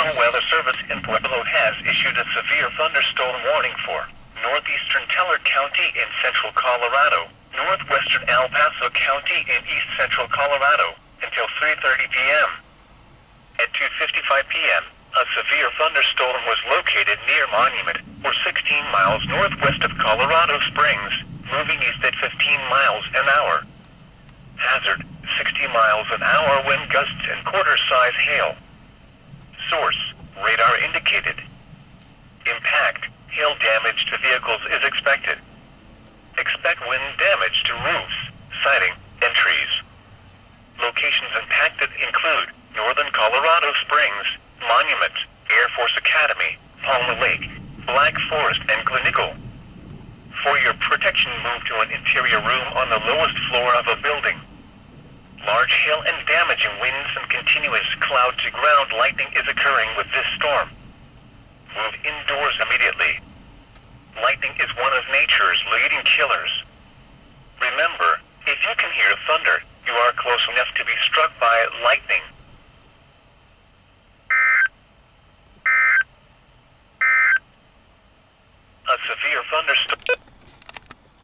National Weather Service in Pueblo has issued a severe thunderstorm warning for northeastern Teller County in central Colorado, northwestern El Paso County in east central Colorado, until 3:30 p.m. At 2:55 p.m., a severe thunderstorm was located near Monument, or 16 miles northwest of Colorado Springs, moving east at 15 miles an hour. Hazard, 60 miles an hour wind gusts and quarter-size hail. Source, radar indicated. Impact, hail damage to vehicles is expected. Expect wind damage to roofs, siding, and trees. Locations impacted include northern Colorado Springs, Monument, Air Force Academy, Palmer Lake, Black Forest, and Gleneagle. For your protection, move to an interior room on the lowest floor of a building. Large hail and damaging winds and continuous cloud-to-ground lightning is occurring with this storm. Move indoors immediately. Lightning is one of nature's leading killers. Remember, if you can hear thunder, you are close enough to be struck by lightning. A severe thunderstorm.